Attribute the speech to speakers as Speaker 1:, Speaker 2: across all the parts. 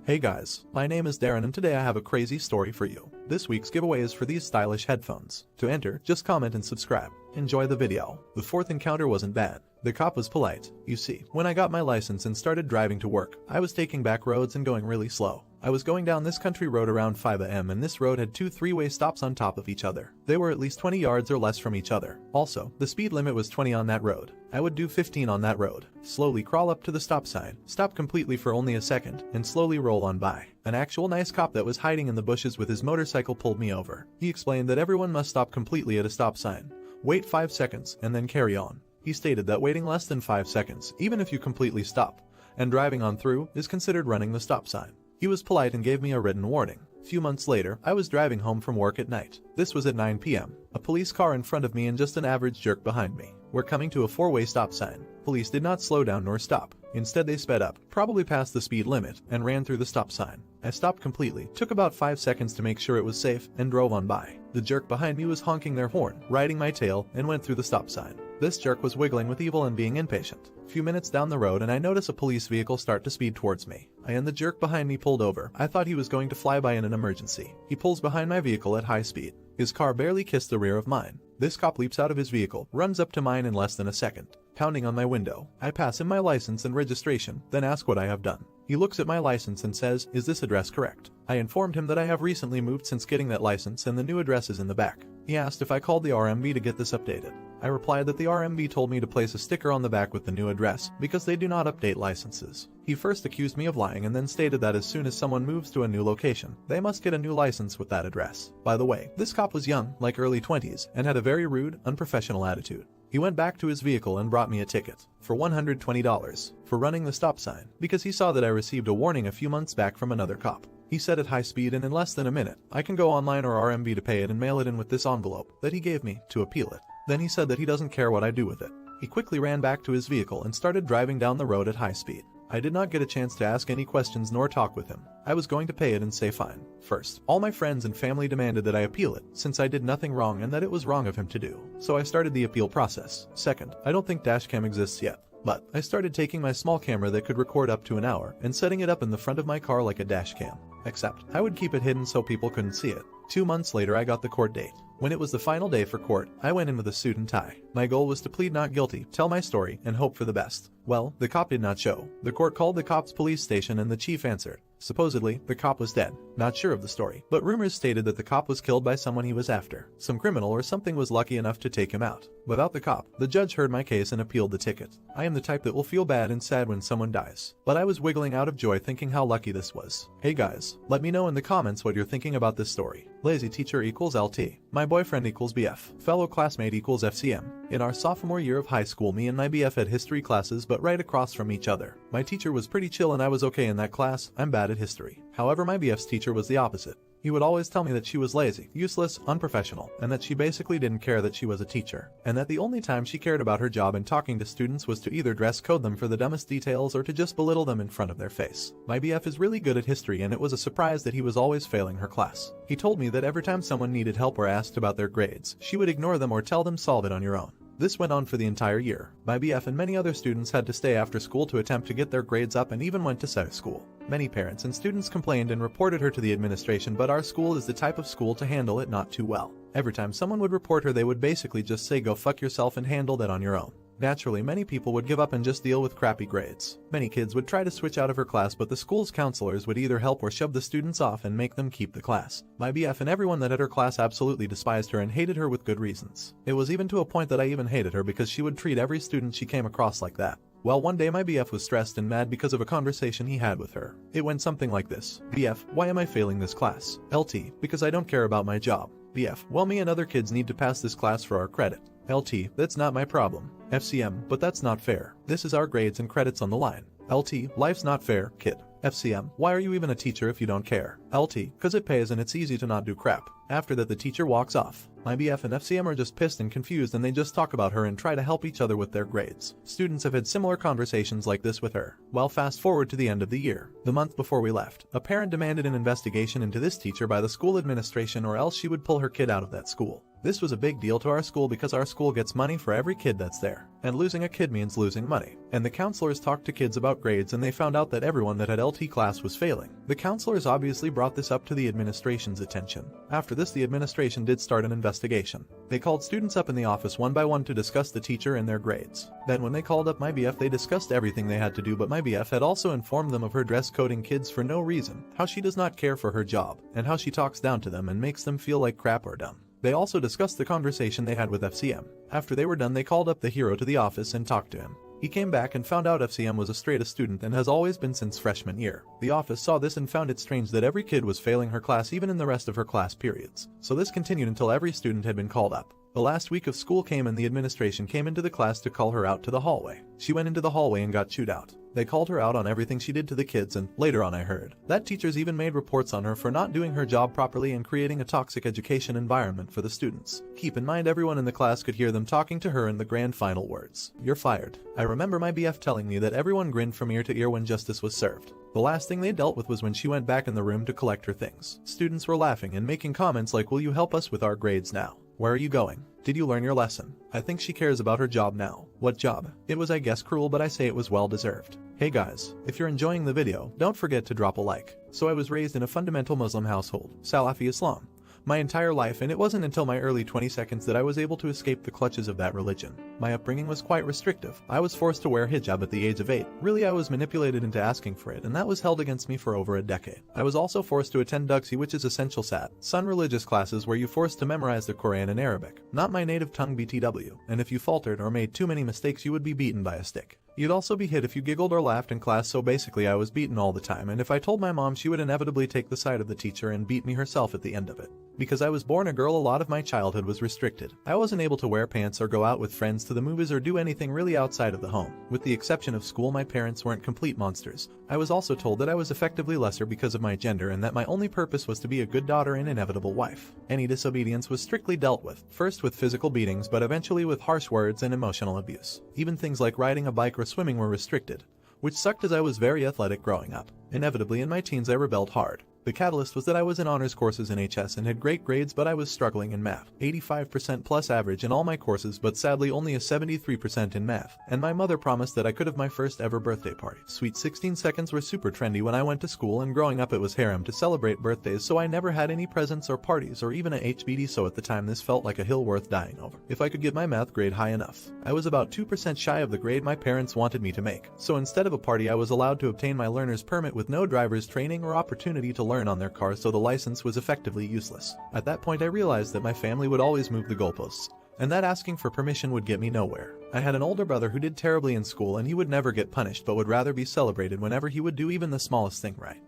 Speaker 1: Hey guys, my name is Darren and today I have a crazy story for you. This week's giveaway is for these stylish headphones. To enter, just comment and subscribe. Enjoy the video. The fourth encounter wasn't bad. The cop was polite. You see, when I got my license and started driving to work, I was taking back roads and going really slow. I was going down this country road around 5 a.m. and this road had two three-way stops on top of each other. They were at least 20 yards or less from each other. Also, the speed limit was 20 on that road. I would do 15 on that road. Slowly crawl up to the stop sign, stop completely for only a second, and slowly roll on by. An actual nice cop that was hiding in the bushes with his motorcycle pulled me over. He explained that everyone must stop completely at a stop sign. Wait 5 seconds, and then carry on. He stated that waiting less than 5 seconds, even if you completely stop, and driving on through, is considered running the stop sign. He was polite and gave me a written warning. A few months later, I was driving home from work at night. This was at 9 p.m. A police car in front of me and just an average jerk behind me. We're coming to a 4-way stop sign. Police did not slow down nor stop. Instead they sped up, probably past the speed limit, and ran through the stop sign. I stopped completely, took about 5 seconds to make sure it was safe, and drove on by. The jerk behind me was honking their horn, riding my tail, and went through the stop sign. This jerk was wiggling with evil and being impatient. A few minutes down the road and I notice a police vehicle start to speed towards me. I and the jerk behind me pulled over. I thought he was going to fly by in an emergency. He pulls behind my vehicle at high speed. His car barely kissed the rear of mine. This cop leaps out of his vehicle, runs up to mine in less than a second, pounding on my window. I pass him my license and registration, then ask what I have done. He looks at my license and says, "Is this address correct?" I informed him that I have recently moved since getting that license and the new address is in the back. He asked if I called the RMV to get this updated. I replied that the RMV told me to place a sticker on the back with the new address because they do not update licenses. He first accused me of lying and then stated that as soon as someone moves to a new location, they must get a new license with that address. By the way, this cop was young, like early 20s, and had a very rude, unprofessional attitude. He went back to his vehicle and brought me a ticket for $120 for running the stop sign because he saw that I received a warning a few months back from another cop. He said at high speed and in less than a minute, I can go online or RMV to pay it and mail it in with this envelope that he gave me to appeal it. Then he said that he doesn't care what I do with it. He quickly ran back to his vehicle and started driving down the road at high speed. I did not get a chance to ask any questions nor talk with him. I was going to pay it and say fine. First, all my friends and family demanded that I appeal it, since I did nothing wrong and that it was wrong of him to do. So I started the appeal process. Second, I don't think dashcam exists yet. But I started taking my small camera that could record up to an hour and setting it up in the front of my car like a dash cam. Except, I would keep it hidden so people couldn't see it. 2 months later I got the court date. When it was the final day for court, I went in with a suit and tie. My goal was to plead not guilty, tell my story, and hope for the best. Well, the cop did not show. The court called the cop's police station and the chief answered. Supposedly, the cop was dead. Not sure of the story, but rumors stated that the cop was killed by someone he was after. Some criminal or something was lucky enough to take him out. Without the cop, the judge heard my case and appealed the ticket. I am the type that will feel bad and sad when someone dies. But I was wiggling out of joy thinking how lucky this was. Hey guys, let me know in the comments what you're thinking about this story. Lazy teacher equals LT. My boyfriend equals BF. Fellow classmate equals FCM. In our sophomore year of high school, me and my BF had history classes but right across from each other. My teacher was pretty chill and I was okay in that class. I'm bad at history. However, my BF's teacher was the opposite. He would always tell me that she was lazy, useless, unprofessional, and that she basically didn't care that she was a teacher, and that the only time she cared about her job and talking to students was to either dress code them for the dumbest details or to just belittle them in front of their face. My BF is really good at history and it was a surprise that he was always failing her class. He told me that every time someone needed help or asked about their grades, she would ignore them or tell them solve it on your own. This went on for the entire year. My BF and many other students had to stay after school to attempt to get their grades up and even went to South school. Many parents and students complained and reported her to the administration, but our school is the type of school to handle it not too well. Every time someone would report her, they would basically just say go fuck yourself and handle that on your own. Naturally, many people would give up and just deal with crappy grades. Many kids would try to switch out of her class, but the school's counselors would either help or shove the students off and make them keep the class. My BF and everyone that had her class absolutely despised her and hated her with good reasons. It was even to a point that I even hated her because she would treat every student she came across like that. Well, one day my BF was stressed and mad because of a conversation he had with her. It went something like this. BF, why am I failing this class? LT, because I don't care about my job. BF, well, me and other kids need to pass this class for our credit. LT, that's not my problem. FCM, but that's not fair. This is our grades and credits on the line. LT, life's not fair, kid. FCM, why are you even a teacher if you don't care? LT, cause it pays and it's easy to not do crap. After that the teacher walks off. My BF and FCM are just pissed and confused and they just talk about her and try to help each other with their grades. Students have had similar conversations like this with her. Well, fast forward to the end of the year. The month before we left, a parent demanded an investigation into this teacher by the school administration or else she would pull her kid out of that school. This was a big deal to our school because our school gets money for every kid that's there. And losing a kid means losing money. And the counselors talked to kids about grades and they found out that everyone that had LT class was failing. The counselors obviously brought this up to the administration's attention. After this, the administration did start an investigation. They called students up in the office one by one to discuss the teacher and their grades. Then when they called up my BF, they discussed everything they had to do, but my BF had also informed them of her dress coding kids for no reason, how she does not care for her job, and how she talks down to them and makes them feel like crap or dumb. They also discussed the conversation they had with FCM. After they were done, they called up the hero to the office and talked to him. He came back and found out FCM was a straight-A student and has always been since freshman year. The office saw this and found it strange that every kid was failing her class even in the rest of her class periods. So this continued until every student had been called up. The last week of school came and the administration came into the class to call her out to the hallway. She went into the hallway and got chewed out. They called her out on everything she did to the kids, and later on I heard that teachers even made reports on her for not doing her job properly and creating a toxic education environment for the students. Keep in mind, everyone in the class could hear them talking to her in the grand final words, "You're fired." I remember my BF telling me that everyone grinned from ear to ear when justice was served. The last thing they dealt with was when she went back in the room to collect her things. Students were laughing and making comments like, "Will you help us with our grades now? Where are you going? Did you learn your lesson?" I think she cares about her job now. What job? It was, I guess, cruel, but I say it was well deserved. Hey guys, if you're enjoying the video, don't forget to drop a like. So I was raised in a fundamental Muslim household, Salafi Islam, my entire life, and it wasn't until my early 20s that I was able to escape the clutches of that religion. My upbringing was quite restrictive. I was forced to wear hijab at the age of 8. Really, I was manipulated into asking for it, and that was held against me for over a decade. I was also forced to attend Duxi, which is essential sun religious classes where you forced to memorize the Quran in Arabic, not my native tongue BTW, and if you faltered or made too many mistakes you would be beaten by a stick. You'd also be hit if you giggled or laughed in class, so basically I was beaten all the time, and if I told my mom, she would inevitably take the side of the teacher and beat me herself at the end of it. Because I was born a girl, a lot of my childhood was restricted. I wasn't able to wear pants or go out with friends to the movies or do anything really outside of the home. With the exception of school, my parents weren't complete monsters. I was also told that I was effectively lesser because of my gender and that my only purpose was to be a good daughter and inevitable wife. Any disobedience was strictly dealt with, first with physical beatings but eventually with harsh words and emotional abuse. Even things like riding a bike or swimming were restricted, which sucked as I was very athletic growing up. Inevitably in my teens I rebelled hard. The catalyst was that I was in honors courses in HS and had great grades, but I was struggling in math. 85% plus average in all my courses, but sadly only a 73% in math. And my mother promised that I could have my first ever birthday party. Sweet 16 seconds were super trendy when I went to school, and growing up it was harem to celebrate birthdays, so I never had any presents or parties or even a HBD, so at the time this felt like a hill worth dying over. If I could get my math grade high enough. I was about 2% shy of the grade my parents wanted me to make. So instead of a party, I was allowed to obtain my learner's permit with no driver's training or opportunity to learn on their car, so the license was effectively useless. At that point I realized that my family would always move the goalposts, and that asking for permission would get me nowhere. I had an older brother who did terribly in school, and he would never get punished but would rather be celebrated whenever he would do even the smallest thing right.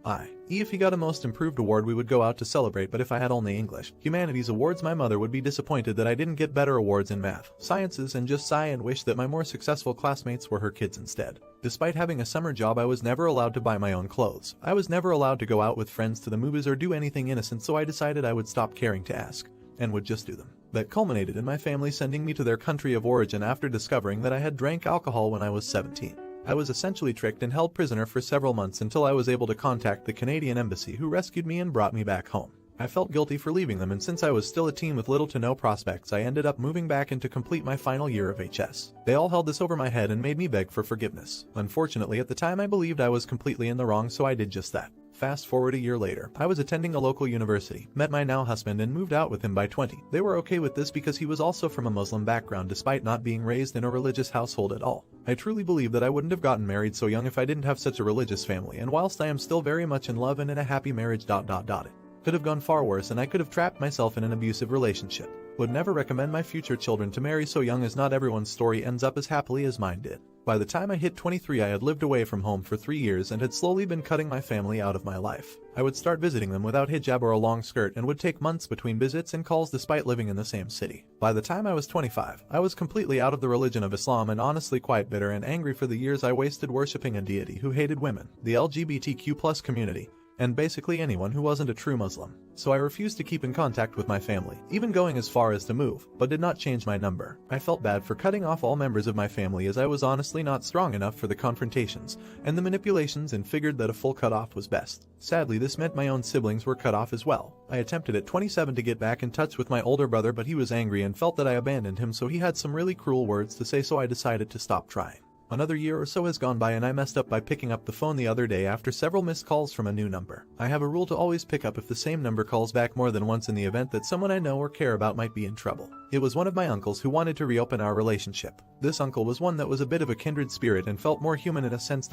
Speaker 1: If he got a most improved award we would go out to celebrate, but if I had only English, humanities awards, my mother would be disappointed that I didn't get better awards in math, sciences, and just sigh and wish that my more successful classmates were her kids instead. Despite having a summer job, I was never allowed to buy my own clothes. I was never allowed to go out with friends to the movies or do anything innocent, so I decided I would stop caring to ask, and would just do them. That culminated in my family sending me to their country of origin after discovering that I had drank alcohol when I was 17. I was essentially tricked and held prisoner for several months until I was able to contact the Canadian embassy, who rescued me and brought me back home. I felt guilty for leaving them, and since I was still a teen with little to no prospects, I ended up moving back in to complete my final year of HS. They all held this over my head and made me beg for forgiveness. Unfortunately, at the time I believed I was completely in the wrong, so I did just that. Fast forward a year later, I was attending a local university, met my now husband, and moved out with him by 20. They were okay with this because he was also from a Muslim background despite not being raised in a religious household at all. I truly believe that I wouldn't have gotten married so young if I didn't have such a religious family, and whilst I am still very much in love and in a happy marriage ... it could have gone far worse, and I could have trapped myself in an abusive relationship. Would never recommend my future children to marry so young, as not everyone's story ends up as happily as mine did. By the time I hit 23, I had lived away from home for 3 years and had slowly been cutting my family out of my life. I would start visiting them without hijab or a long skirt and would take months between visits and calls despite living in the same city. By the time I was 25, I was completely out of the religion of Islam and honestly quite bitter and angry for the years I wasted worshipping a deity who hated women, the LGBTQ+ community, and basically anyone who wasn't a true Muslim. So I refused to keep in contact with my family, even going as far as to move, but did not change my number. I felt bad for cutting off all members of my family as I was honestly not strong enough for the confrontations and the manipulations and figured that a full cutoff was best. Sadly, this meant my own siblings were cut off as well. I attempted at 27 to get back in touch with my older brother, but he was angry and felt that I abandoned him, so he had some really cruel words to say, so I decided to stop trying. Another year or so has gone by and I messed up by picking up the phone the other day after several missed calls from a new number. I have a rule to always pick up if the same number calls back more than once in the event that someone I know or care about might be in trouble. It was one of my uncles who wanted to reopen our relationship. This uncle was one that was a bit of a kindred spirit and felt more human in a sense.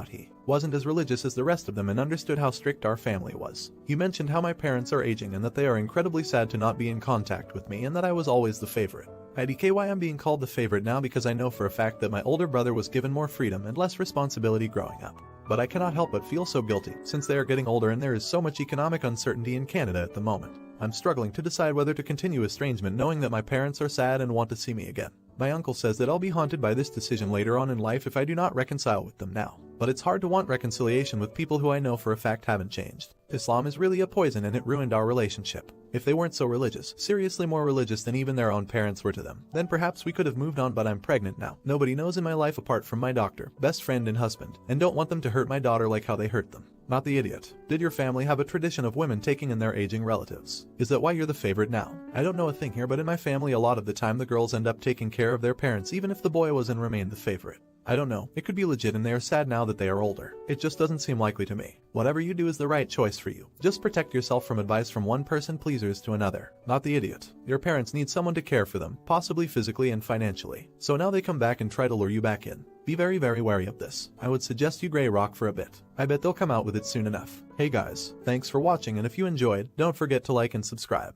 Speaker 1: He wasn't as religious as the rest of them and understood how strict our family was. He mentioned how my parents are aging and that they are incredibly sad to not be in contact with me and that I was always the favorite. IDKY, I'm being called the favorite now because I know for a fact that my older brother was given more freedom and less responsibility growing up. But I cannot help but feel so guilty since they are getting older and there is so much economic uncertainty in Canada at the moment. I'm struggling to decide whether to continue estrangement knowing that my parents are sad and want to see me again. My uncle says that I'll be haunted by this decision later on in life if I do not reconcile with them now. But it's hard to want reconciliation with people who I know for a fact haven't changed. Islam is really a poison and it ruined our relationship. If they weren't so religious, seriously more religious than even their own parents were to them, then perhaps we could have moved on, but I'm pregnant now. Nobody knows in my life apart from my doctor, best friend and husband, and don't want them to hurt my daughter like how they hurt them. Not the idiot. Did your family have a tradition of women taking in their aging relatives? Is that why you're the favorite now? I don't know a thing here, but in my family a lot of the time the girls end up taking care of their parents even if the boy was and remained the favorite. I don't know, it could be legit and they are sad now that they are older. It just doesn't seem likely to me. Whatever you do is the right choice for you. Just protect yourself from advice from one person pleasers to another. Not the idiot. Your parents need someone to care for them, possibly physically and financially. So now they come back and try to lure you back in. Be very wary of this. I would suggest you gray rock for a bit. I bet they'll come out with it soon enough. Hey guys, thanks for watching, and if you enjoyed, don't forget to like and subscribe.